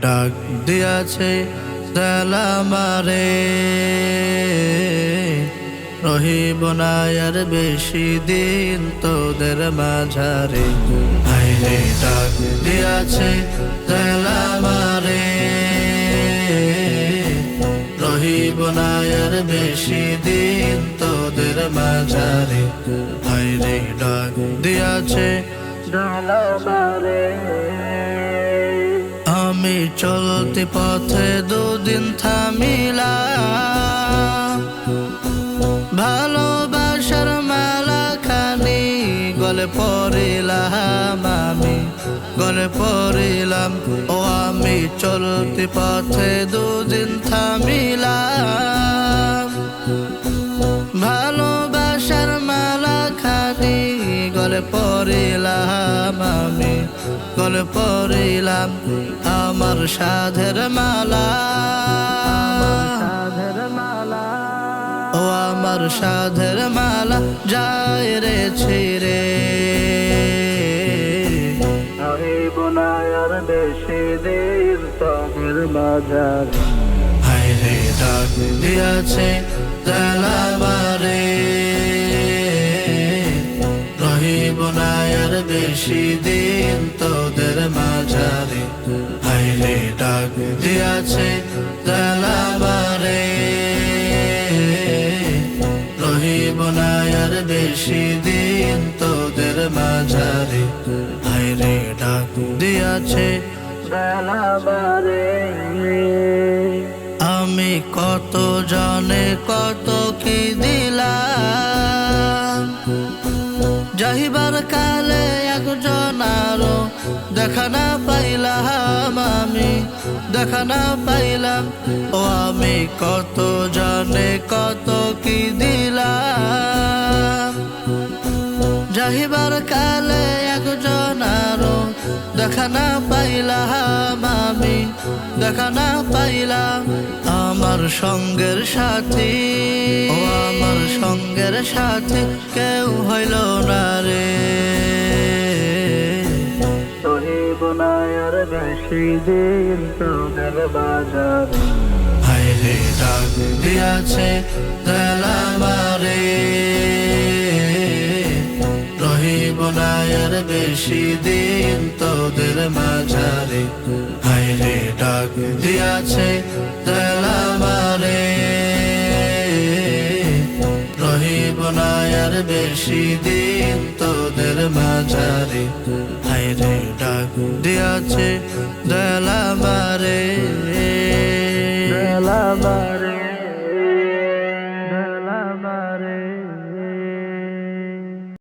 ডাক দিয়াছে সালামারে, রহিব না আর বেশি দিন তোদের মাঝারে। হায়রে ডাক দিয়াছে সালামারে, রহিব না আর বেশি দিন তোদের মাঝারে। হায়রে ডাক দিয়াছে সালামারে। আমি চলতি পথে দুদিন থামিলাম, ভালোবাসার মালা খানি গলে পড়িলাম, আমি গলে পড়িলাম। ও আমি চলতি পথে দুদিন থামিলাম, ভালোবাসার মালা খানি গলে পড়িলাম, আমি গলে পড়িলাম। আমার সাধের মালা, ও আমার সাধের মালা যায় রে ছিড়ে, রহিব না আর বেশি দিন তোদের মাঝারে। হায়রে ডাক দিয়াছে সালামারে, রহিব না আর বেশি দিন তোদের মাঝারে। হায়রে ডাক দিয়াছে সালামারে, রহিব না আর বেশি দিন তোদের মাঝারে। হায়রে ডাক দিয়াছে সালামারে। আমি কত জানে কত কি দিলাম, যাইবার কালে একজন আরো দেখা না পাইলাম, আমি দেখা না পাইলাম। ও আমি কত জানে কত কি দিলাম, যাইবার কালে একজন আরো দেখা না পাইলাম, আমি দেখা না পাইলাম। আমার সঙ্গের সাথী, ও আমার সঙ্গের সাথী কেউ হইল না রে, রহিব না আর বেশি দিন তোদের বাজারে। হায়রে ডাক দিয়াছে সালামারে, রহিব না আর বেশি দিন তোদের মাঝারে। হায়রে ডাক দিয়াছে সালামারে, রহিব না আর বেশি দিন তোদের মাঝারে। হায়রে ডাক দিয়াছে সালামারে, সালামারে, সালামারে।